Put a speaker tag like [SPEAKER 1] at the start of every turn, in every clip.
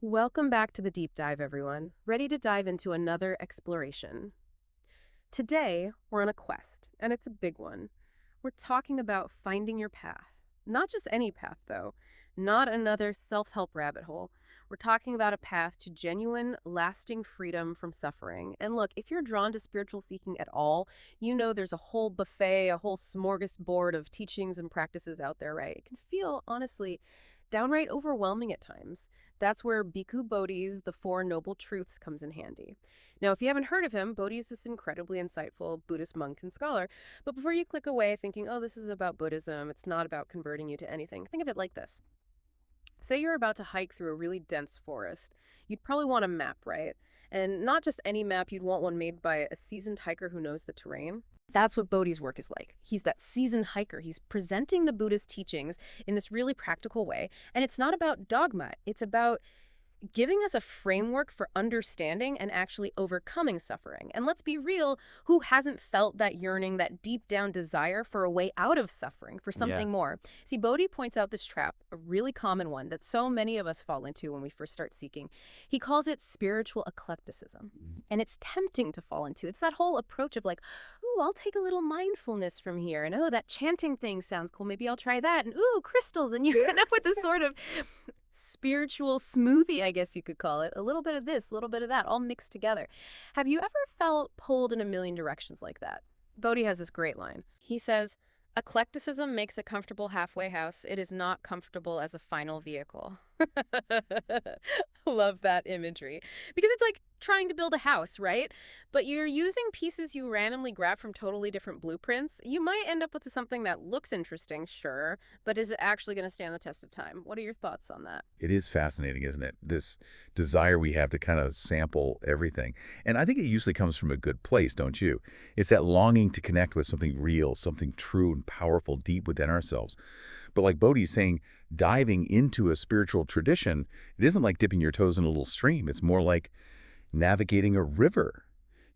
[SPEAKER 1] Welcome back to the deep dive, everyone. Ready to dive into another exploration. Today, we're on a quest, and it's a big one. We're talking about finding your path. Not just any path, though. Not another self help rabbit hole. We're talking about a path to genuine, lasting freedom from suffering. And look, if you're drawn to spiritual seeking at all, you know there's a whole buffet, a whole smorgasbord of teachings and practices out there, right? It can feel, honestly, downright overwhelming at times. That's where Bhikkhu Bodhi's The Four Noble Truths comes in handy. Now, if you haven't heard of him, Bodhi is this incredibly insightful Buddhist monk and scholar. But before you click away thinking, oh, this is about Buddhism, it's not about converting you to anything, think of it like this. Say you're about to hike through a really dense forest. You'd probably want a map, right? And not just any map, you'd want one made by a seasoned hiker who knows the terrain. That's what Bodhi's work is like. He's that seasoned hiker. He's presenting the Buddhist teachings in this really practical way. And it's not about dogma, it's about giving us a framework for understanding and actually overcoming suffering. And let's be real, who hasn't felt that yearning, that deep down desire for a way out of suffering, for
[SPEAKER 2] Yeah.
[SPEAKER 1] something more? See, Bodhi points out this trap, a really common one that so many of us fall into when we first start seeking. He calls it spiritual eclecticism. And it's tempting to fall into. It's that whole approach of like, ooh, I'll take a little mindfulness from here. And oh, that chanting thing sounds cool. Maybe I'll try that. And ooh, crystals. And you end up with this sort of spiritual smoothie, I guess you could call it. A little bit of this, a little bit of that, all mixed together. Have you ever felt pulled in a million directions like that? Bodhi has this great line. He says, eclecticism makes a comfortable halfway house. It is not comfortable as a final vehicle. Love that imagery. Because it's like trying to build a house, right? But you're using pieces you randomly grab from totally different blueprints. You might end up with something that looks interesting, sure, but is it actually going to stand the test of time? What are your thoughts on that?
[SPEAKER 2] It is fascinating, isn't it? This desire we have to kind of sample everything. And I think it usually comes from a good place, don't you? It's that longing to connect with something real, something true and powerful deep within ourselves. But like Bodhi's saying, diving into a spiritual tradition, it isn't like dipping your toes in a little stream. It's more like navigating a river.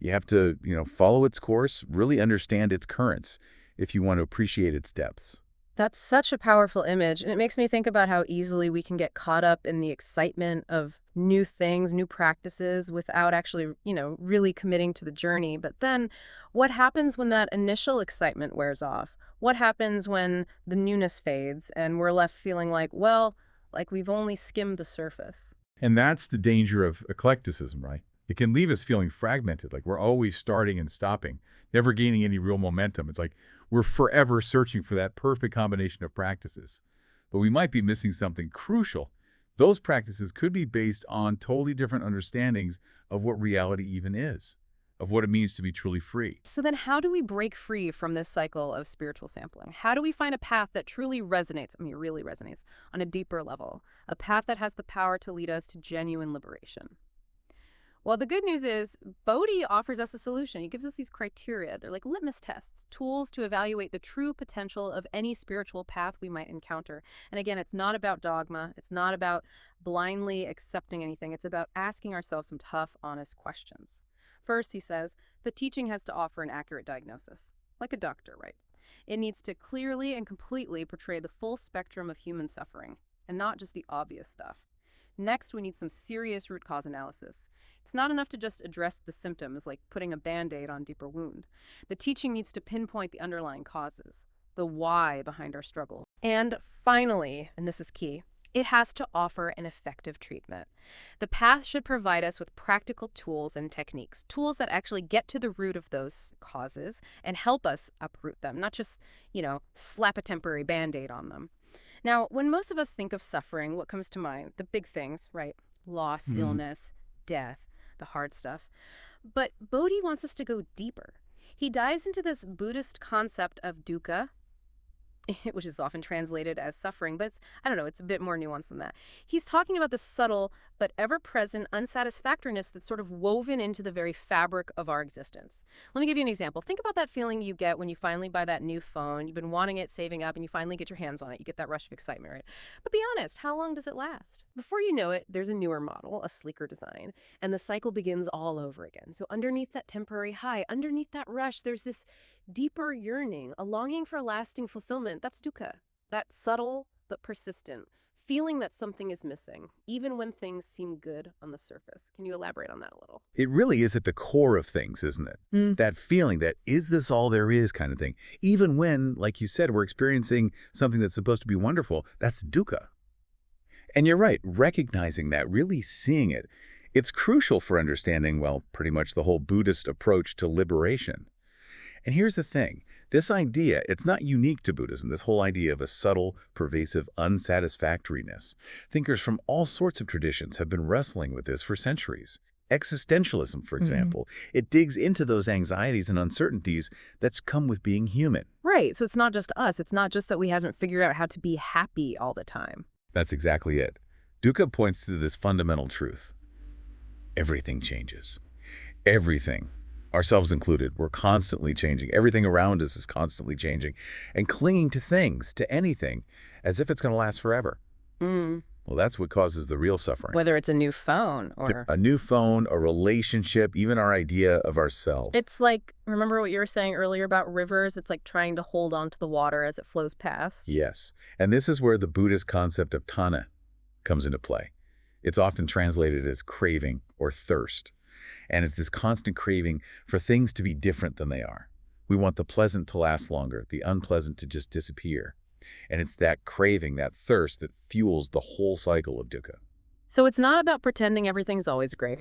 [SPEAKER 2] You have to, follow its course, really understand its currents if you want to appreciate its depths.
[SPEAKER 1] That's such a powerful image, and it makes me think about how easily we can get caught up in the excitement of new things, new practices, without actually, really committing to the journey. But then what happens when that initial excitement wears off? What happens when the newness fades and we're left feeling like, well, like we've only skimmed the surface?
[SPEAKER 3] And that's the danger of eclecticism, right? It can leave us feeling fragmented, like we're always starting and stopping, never gaining any real momentum. It's like we're forever searching for that perfect combination of practices. But we might be missing something crucial. Those practices could be based on totally different understandings of what reality even is, of what it means to be truly free.
[SPEAKER 1] So then how do we break free from this cycle of spiritual sampling? How do we find a path that truly resonates, I mean, really resonates, on a deeper level? A path that has the power to lead us to genuine liberation? Well, the good news is Bodhi offers us a solution. He gives us these criteria. They're like litmus tests, tools to evaluate the true potential of any spiritual path we might encounter. And again, it's not about dogma. It's not about blindly accepting anything. It's about asking ourselves some tough, honest questions. First, he says, the teaching has to offer an accurate diagnosis, like a doctor, right? It needs to clearly and completely portray the full spectrum of human suffering, and not just the obvious stuff. Next, we need some serious root cause analysis. It's not enough to just address the symptoms, like putting a band-aid on a deeper wound. The teaching needs to pinpoint the underlying causes, the why behind our struggles. And finally, and this is key, it has to offer an effective treatment. The path should provide us with practical tools and techniques, tools that actually get to the root of those causes and help us uproot them, not just, slap a temporary band-aid on them. Now, when most of us think of suffering, what comes to mind? The big things, right? Loss, illness, death, the hard stuff. But Bodhi wants us to go deeper. He dives into this Buddhist concept of dukkha, which is often translated as suffering, but it's a bit more nuanced than that. He's talking about the subtle but ever-present unsatisfactoriness that's sort of woven into the very fabric of our existence. Let me give you an example. Think about that feeling you get when you finally buy that new phone. You've been wanting it, saving up, and you finally get your hands on it. You get that rush of excitement, right? But be honest, how long does it last? Before you know it, there's a newer model, a sleeker design, and the cycle begins all over again. So underneath that temporary high, underneath that rush, there's this deeper yearning, a longing for lasting fulfillment. That's dukkha. That subtle but persistent Feeling that something is missing, even when things seem good on the surface. Can you elaborate on that a little?
[SPEAKER 2] It really is at the core of things, isn't it? That feeling that, is this all there is kind of thing. Even when, like you said, we're experiencing something that's supposed to be wonderful, that's dukkha. And you're right, recognizing that, really seeing it, it's crucial for understanding, well, pretty much the whole Buddhist approach to liberation. And here's the thing. This idea, it's not unique to Buddhism, this whole idea of a subtle, pervasive unsatisfactoriness. Thinkers from all sorts of traditions have been wrestling with this for centuries. Existentialism, for example, it digs into those anxieties and uncertainties that's come with being human.
[SPEAKER 1] Right, so it's not just us. It's not just that we haven't figured out how to be happy all the time.
[SPEAKER 2] That's exactly it. Dukkha points to this fundamental truth. Everything changes. Everything. Ourselves included, we're constantly changing. Everything around us is constantly changing. And clinging to things, to anything, as if it's going to last forever. Well, that's what causes the real suffering.
[SPEAKER 1] Whether it's a new phone or...
[SPEAKER 2] A new phone, a relationship, even our idea of ourselves.
[SPEAKER 1] It's like, remember what you were saying earlier about rivers? It's like trying to hold on to the water as it flows past.
[SPEAKER 2] Yes. And this is where the Buddhist concept of Tanha comes into play. It's often translated as craving or thirst. And it's this constant craving for things to be different than they are. We want the pleasant to last longer, the unpleasant to just disappear. And it's that craving, that thirst, that fuels the whole cycle of dukkha.
[SPEAKER 1] So it's not about pretending everything's always great.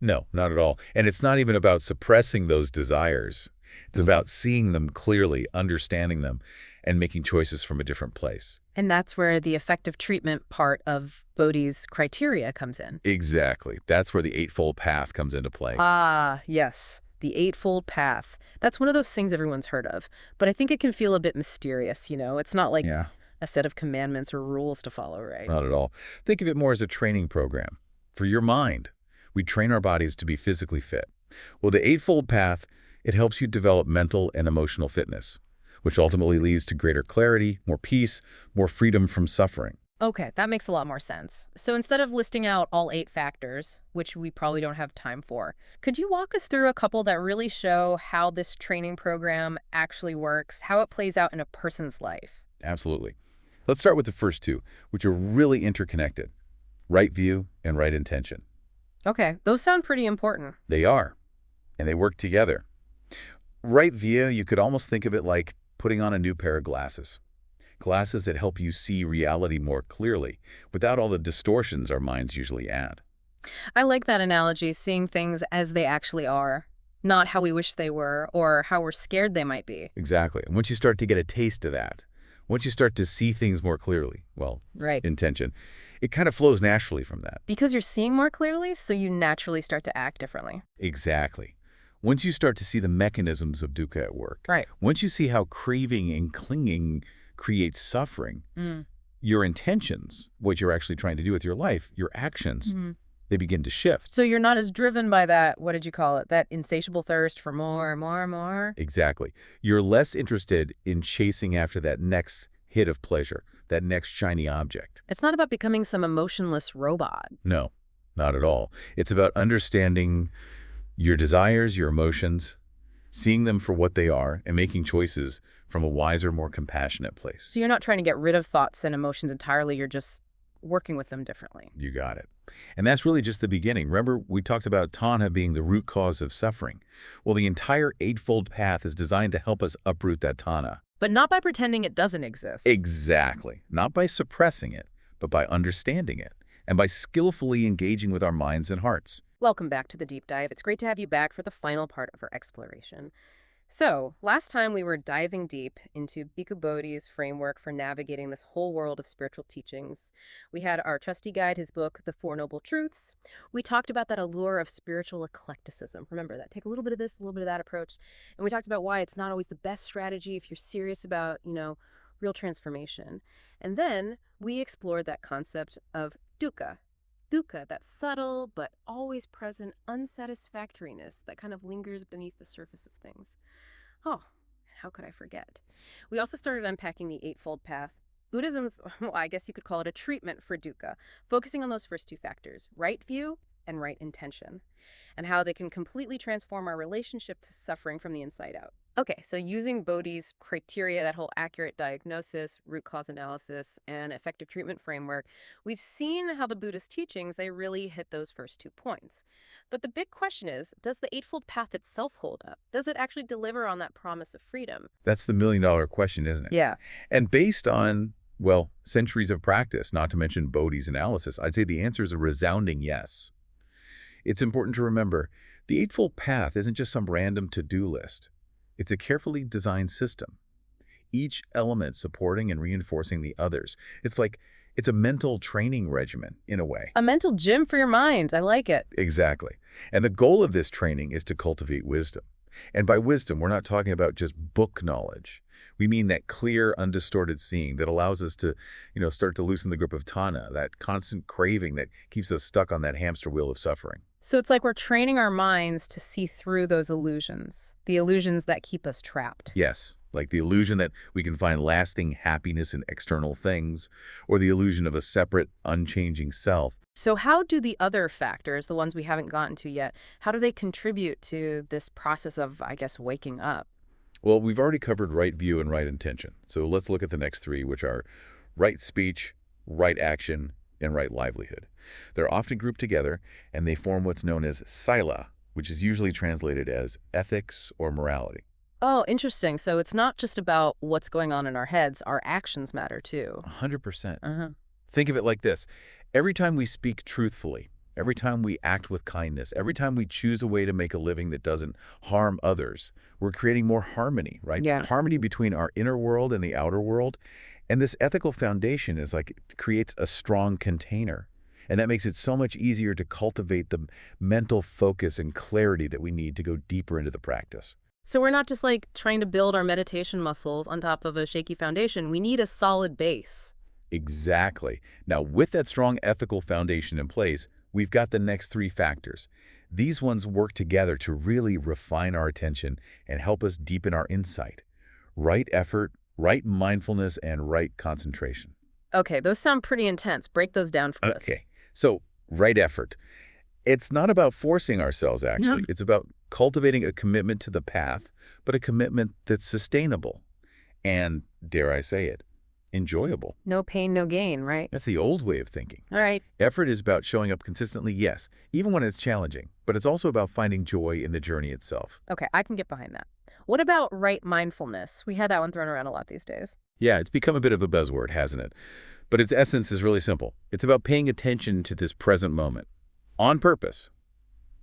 [SPEAKER 2] No, not at all. And it's not even about suppressing those desires. It's about seeing them clearly, understanding them, and making choices from a different place.
[SPEAKER 1] And that's where the effective treatment part of Bodhi's criteria comes in.
[SPEAKER 2] Exactly. That's where the Eightfold Path comes into play.
[SPEAKER 1] Ah, yes. The Eightfold Path. That's one of those things everyone's heard of. But I think it can feel a bit mysterious, you know? It's not like a set of commandments or rules to follow, right?
[SPEAKER 2] Not at all. Think of it more as a training program for your mind. We train our bodies to be physically fit. Well, the Eightfold Path, it helps you develop mental and emotional fitness, which ultimately leads to greater clarity, more peace, more freedom from suffering.
[SPEAKER 1] Okay, that makes a lot more sense. So instead of listing out all 8 factors, which we probably don't have time for, could you walk us through a couple that really show how this training program actually works, how it plays out in a person's life?
[SPEAKER 2] Absolutely. Let's start with the first 2, which are really interconnected. Right view and right intention.
[SPEAKER 1] Okay, those sound pretty important.
[SPEAKER 2] They are, and they work together. Right view, you could almost think of it like putting on a new pair of glasses. Glasses that help you see reality more clearly, without all the distortions our minds usually add.
[SPEAKER 1] I like that analogy, seeing things as they actually are, not how we wish they were or how we're scared they might be.
[SPEAKER 2] Exactly. And once you start to get a taste of that, once you start to see things more clearly, well, intention, it kind of flows naturally from that.
[SPEAKER 1] Because you're seeing more clearly, so you naturally start to act differently.
[SPEAKER 2] Exactly. Once you start to see the mechanisms of dukkha at work, once you see how craving and clinging creates suffering, your intentions, what you're actually trying to do with your life, your actions, they begin to shift.
[SPEAKER 1] So you're not as driven by that, what did you call it, that insatiable thirst for more, more?
[SPEAKER 2] Exactly. You're less interested in chasing after that next hit of pleasure, that next shiny object.
[SPEAKER 1] It's not about becoming some emotionless robot.
[SPEAKER 2] No, not at all. It's about understanding your desires, your emotions, seeing them for what they are, and making choices from a wiser, more compassionate place.
[SPEAKER 1] So you're not trying to get rid of thoughts and emotions entirely, you're just working with them differently.
[SPEAKER 2] You got it. And that's really just the beginning. Remember, we talked about Tanha being the root cause of suffering. Well, the entire Eightfold Path is designed to help us uproot that Tanha.
[SPEAKER 1] But not by pretending it doesn't exist.
[SPEAKER 2] Exactly. Not by suppressing it, but by understanding it, and by skillfully engaging with our minds and hearts.
[SPEAKER 1] Welcome back to the deep dive. It's great to have you back for the final part of our exploration. So, last time we were diving deep into Bhikkhu Bodhi's framework for navigating this whole world of spiritual teachings. We had our trusty guide, his book, The Four Noble Truths. We talked about that allure of spiritual eclecticism. Remember that. Take a little bit of this, a little bit of that approach. And we talked about why it's not always the best strategy if you're serious about, real transformation. And then we explored that concept of dukkha. Dukkha, that subtle but always present unsatisfactoriness that kind of lingers beneath the surface of things. Oh, how could I forget? We also started unpacking the Eightfold Path. Buddhism's, well, I guess you could call it a treatment for dukkha, focusing on those first 2 factors, right view and right intention, and how they can completely transform our relationship to suffering from the inside out. Okay, so using Bodhi's criteria, that whole accurate diagnosis, root cause analysis, and effective treatment framework, we've seen how the Buddhist teachings, they really hit those first 2 points. But the big question is, does the Eightfold Path itself hold up? Does it actually deliver on that promise of freedom?
[SPEAKER 2] That's the million-dollar question, isn't it?
[SPEAKER 1] Yeah.
[SPEAKER 2] And based on, well, centuries of practice, not to mention Bodhi's analysis, I'd say the answer is a resounding yes. It's important to remember, the Eightfold Path isn't just some random to-do list. It's a carefully designed system, each element supporting and reinforcing the others. It's a mental training regimen, in a way.
[SPEAKER 1] A mental gym for your mind. I like it.
[SPEAKER 2] Exactly. And the goal of this training is to cultivate wisdom. And by wisdom, we're not talking about just book knowledge. We mean that clear, undistorted seeing that allows us to, start to loosen the grip of Tanha, that constant craving that keeps us stuck on that hamster wheel of suffering.
[SPEAKER 1] So it's like we're training our minds to see through those illusions, the illusions that keep us trapped.
[SPEAKER 2] Yes, like the illusion that we can find lasting happiness in external things, or the illusion of a separate, unchanging self.
[SPEAKER 1] So how do the other factors, the ones we haven't gotten to yet, how do they contribute to this process of, I guess, waking up?
[SPEAKER 2] Well, we've already covered right view and right intention. So let's look at the next three, which are right speech, right action, and right livelihood. They're often grouped together, and they form what's known as sila, which is usually translated as ethics or morality.
[SPEAKER 1] Oh, interesting. So it's not just about what's going on in our heads. Our actions matter too.
[SPEAKER 2] 100%.
[SPEAKER 1] Uh-huh.
[SPEAKER 2] Think of it like this. Every time we speak truthfully, every time we act with kindness, every time we choose a way to make a living that doesn't harm others, we're creating more harmony, right?
[SPEAKER 1] Yeah.
[SPEAKER 2] Harmony between our inner world and the outer world. And this ethical foundation creates a strong container. And that makes it so much easier to cultivate the mental focus and clarity that we need to go deeper into the practice.
[SPEAKER 1] So we're not just like trying to build our meditation muscles on top of a shaky foundation. We need a solid base.
[SPEAKER 2] Exactly. Now, with that strong ethical foundation in place, we've got the next three factors. These ones work together to really refine our attention and help us deepen our insight. Right effort, right mindfulness, and right concentration.
[SPEAKER 1] Okay, those sound pretty intense. Break those down for us.
[SPEAKER 2] Okay, so right effort. It's not about forcing ourselves, actually.
[SPEAKER 1] No.
[SPEAKER 2] It's about cultivating a commitment to the path, but a commitment that's sustainable and, dare I say it, enjoyable.
[SPEAKER 1] No pain, no gain, right?
[SPEAKER 2] That's the old way of thinking.
[SPEAKER 1] All right.
[SPEAKER 2] Effort is about showing up consistently, yes, even when it's challenging, but it's also about finding joy in the journey itself.
[SPEAKER 1] Okay, I can get behind that. What about right mindfulness? We had that one thrown around a lot these days.
[SPEAKER 2] Yeah, it's become a bit of a buzzword, hasn't it? But its essence is really simple. It's about paying attention to this present moment, on purpose,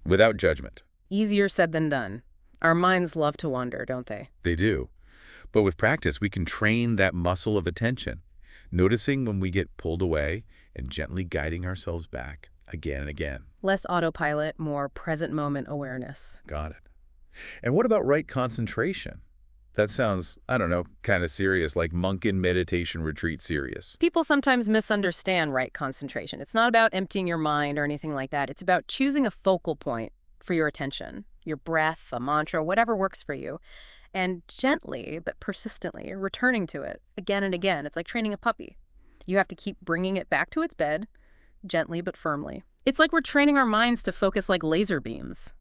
[SPEAKER 2] without judgment.
[SPEAKER 1] Easier said than done. Our minds love to wander, don't they?
[SPEAKER 2] They do. But with practice, we can train that muscle of attention, noticing when we get pulled away and gently guiding ourselves back again and again.
[SPEAKER 1] Less autopilot, more present moment awareness.
[SPEAKER 2] Got it. And what about right concentration? That sounds, I don't know, kind of serious, like monk in meditation retreat serious.
[SPEAKER 1] People sometimes misunderstand right concentration. It's not about emptying your mind or anything like that. It's about choosing a focal point for your attention, your breath, a mantra, whatever works for you, and gently but persistently returning to it again and again. It's like training a puppy. You have to keep bringing it back to its bed, gently but firmly. It's like we're training our minds to focus like laser beams.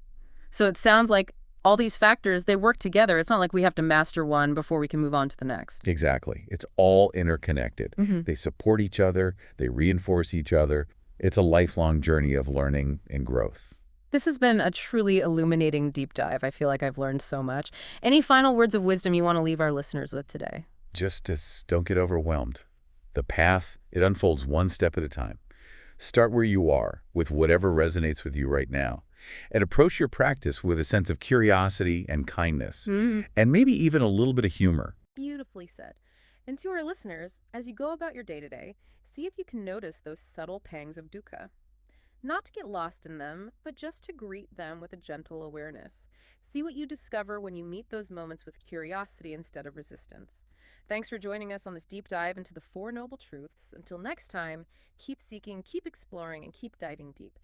[SPEAKER 1] So it sounds like all these factors, they work together. It's not like we have to master one before we can move on to the next.
[SPEAKER 2] Exactly. It's all interconnected. They support each other. They reinforce each other. It's a lifelong journey of learning and growth.
[SPEAKER 1] This has been a truly illuminating deep dive. I feel like I've learned so much. Any final words of wisdom you want to leave our listeners with today?
[SPEAKER 2] Just don't get overwhelmed. The path, it unfolds one step at a time. Start where you are, with whatever resonates with you right now. And approach your practice with a sense of curiosity and kindness, and maybe even a little bit of humor.
[SPEAKER 1] Beautifully said. And to our listeners, as you go about your day-to-day, see if you can notice those subtle pangs of dukkha. Not to get lost in them, but just to greet them with a gentle awareness. See what you discover when you meet those moments with curiosity instead of resistance. Thanks for joining us on this deep dive into the Four Noble Truths. Until next time, keep seeking, keep exploring, and keep diving deep.